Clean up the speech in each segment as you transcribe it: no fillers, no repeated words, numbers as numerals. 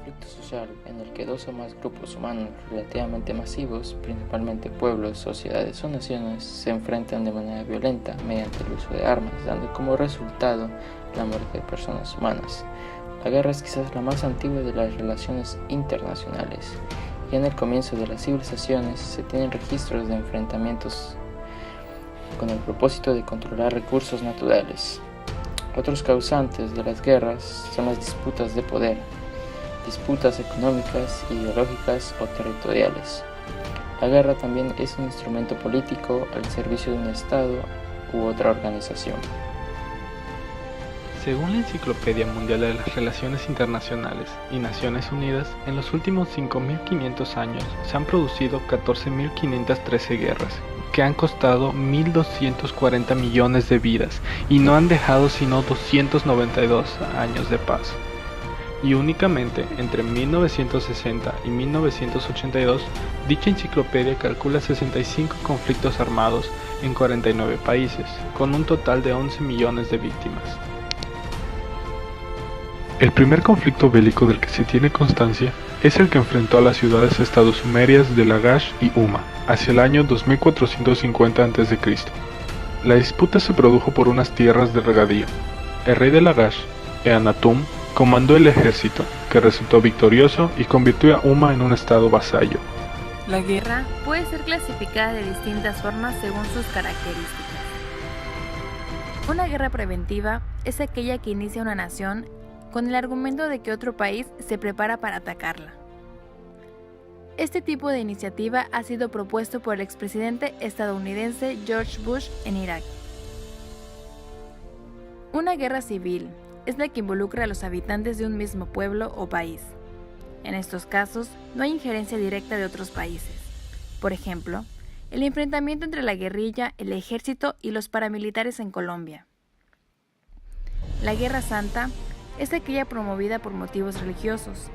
conflicto social en el que dos o más grupos humanos relativamente masivos, principalmente pueblos, sociedades o naciones, se enfrentan de manera violenta mediante el uso de armas, dando como resultado la muerte de personas humanas. La guerra es quizás la más antigua de las relaciones internacionales, y en el comienzo de las civilizaciones se tienen registros de enfrentamientos con el propósito de controlar recursos naturales. Otros causantes de las guerras son las disputas de poder, disputas económicas, ideológicas o territoriales. La guerra también es un instrumento político al servicio de un Estado u otra organización. Según la Enciclopedia Mundial de las Relaciones Internacionales y Naciones Unidas, en los últimos 5.500 años se han producido 14.513 guerras, que han costado 1.240 millones de vidas y no han dejado sino 292 años de paz. Y únicamente entre 1960 y 1982, dicha enciclopedia calcula 65 conflictos armados en 49 países, con un total de 11 millones de víctimas. El primer conflicto bélico del que se tiene constancia es el que enfrentó a las ciudades sumerias de Lagash y Umma hacia el año 2450 a.C. La disputa se produjo por unas tierras de regadío. El rey de Lagash, Eanatum, comandó el ejército, que resultó victorioso y convirtió a Umma en un estado vasallo. La guerra puede ser clasificada de distintas formas según sus características. Una guerra preventiva es aquella que inicia una nación con el argumento de que otro país se prepara para atacarla. Este tipo de iniciativa ha sido propuesto por el expresidente estadounidense George Bush en Irak. Una guerra civil es la que involucra a los habitantes de un mismo pueblo o país. En estos casos, no hay injerencia directa de otros países. Por ejemplo, el enfrentamiento entre la guerrilla, el ejército y los paramilitares en Colombia. La Guerra Santa es aquella promovida por motivos religiosos.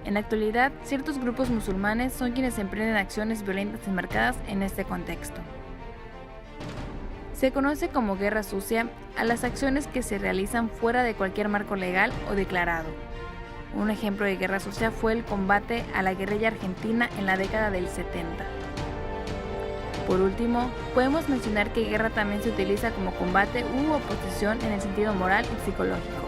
En la actualidad, ciertos grupos musulmanes son quienes emprenden acciones violentas enmarcadas en este contexto. Se conoce como guerra sucia a las acciones que se realizan fuera de cualquier marco legal o declarado. Un ejemplo de guerra sucia fue el combate a la guerrilla argentina en la década del 70. Por último, podemos mencionar que guerra también se utiliza como combate u oposición en el sentido moral y psicológico.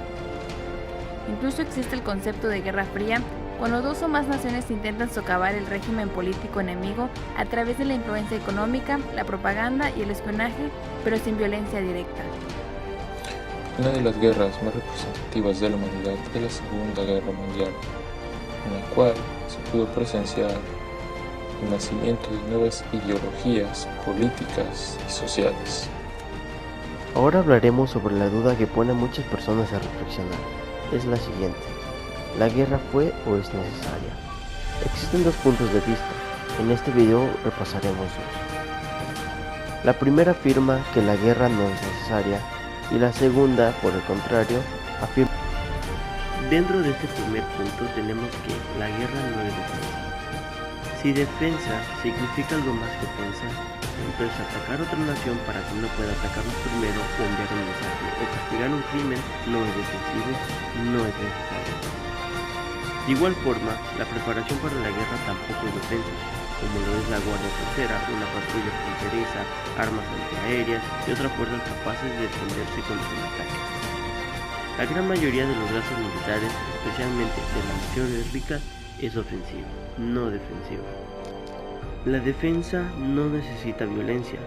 Incluso existe el concepto de guerra fría cuando dos o más naciones intentan socavar el régimen político enemigo a través de la influencia económica, la propaganda y el espionaje, pero sin violencia directa. Una de las guerras más representativas de la humanidad es la Segunda Guerra Mundial, en la cual se pudo presenciar el nacimiento de nuevas ideologías políticas y sociales. Ahora hablaremos sobre la duda que pone a muchas personas a reflexionar. Es la siguiente: ¿la guerra fue o es necesaria? Existen dos puntos de vista. En este video repasaremos dos. La primera afirma que la guerra no es necesaria y la segunda, por el contrario, afirma. Dentro de este primer punto tenemos que la guerra no es defensa. Si defensa significa algo más que defensa, entonces atacar a otra nación para que no pueda atacarnos primero o enviar un mensaje o castigar un crimen no es defensivo y no es necesario. De igual forma, la preparación para la guerra tampoco es defensa, como lo es la Guardia Costera, una patrulla fronteriza, armas antiaéreas y otras fuerzas capaces de defenderse contra un ataque. La gran mayoría de los gastos militares, especialmente de las naciones ricas, es ofensiva, no defensiva. La defensa no necesita violencia.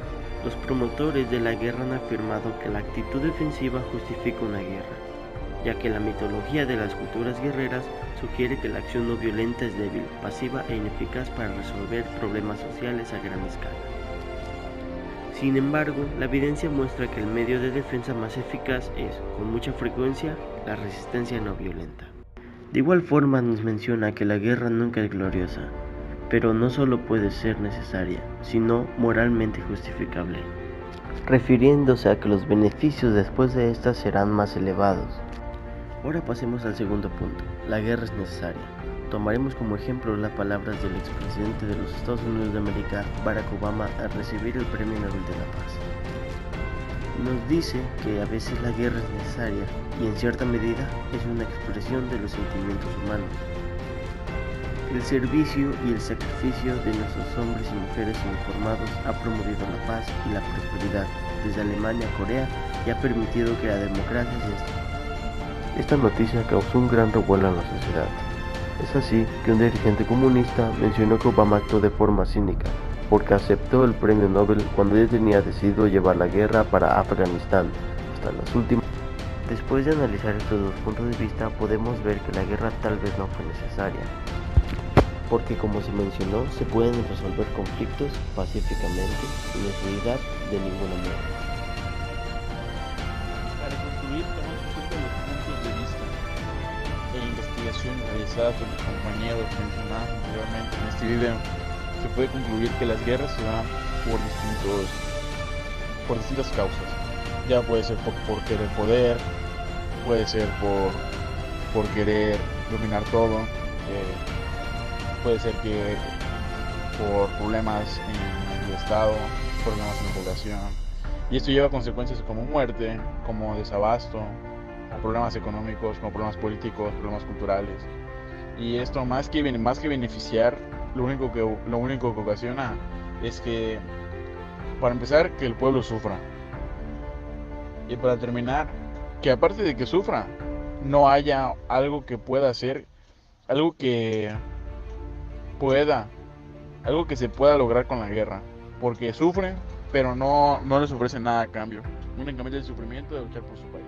Los promotores de la guerra han afirmado que la actitud defensiva justifica una guerra, ya que la mitología de las culturas guerreras sugiere que la acción no violenta es débil, pasiva e ineficaz para resolver problemas sociales a gran escala. Sin embargo, la evidencia muestra que el medio de defensa más eficaz es, con mucha frecuencia, la resistencia no violenta. De igual forma nos menciona que la guerra nunca es gloriosa, pero no solo puede ser necesaria, sino moralmente justificable, refiriéndose a que los beneficios después de esta serán más elevados. Ahora pasemos al segundo punto: la guerra es necesaria. Tomaremos como ejemplo las palabras del expresidente de los Estados Unidos de América, Barack Obama, al recibir el Premio Nobel de la Paz. Nos dice que a veces la guerra es necesaria y en cierta medida es una expresión de los sentimientos humanos. El servicio y el sacrificio de nuestros hombres y mujeres uniformados ha promovido la paz y la prosperidad desde Alemania a Corea y ha permitido que la democracia se establezca. Esta noticia causó un gran revuelo en la sociedad. Es así que un dirigente comunista mencionó que Obama actuó de forma cínica, porque aceptó el premio Nobel cuando ya tenía decidido llevar la guerra para Afganistán hasta las últimas. Después de analizar estos dos puntos de vista, podemos ver que la guerra tal vez no fue necesaria, porque como se mencionó, se pueden resolver conflictos pacíficamente, sin necesidad de ninguna muerte. Para concluir, tomando en cuenta los puntos de vista e investigación realizada por mis compañeros mencionados anteriormente en este video, se puede concluir que las guerras se dan por distintas causas. Ya puede ser por querer poder, puede ser por querer dominar todo, puede ser que por problemas en el estado, problemas en la población, y esto lleva a consecuencias como muerte, como desabasto, problemas económicos, como problemas políticos, problemas culturales. Y esto más que beneficiar, lo único que ocasiona es que, para empezar, que el pueblo sufra, y para terminar, que aparte de que sufra, no haya algo que pueda hacer, algo que se pueda lograr con la guerra, porque sufren, pero no les ofrecen nada a cambio, únicamente el sufrimiento de luchar por su país.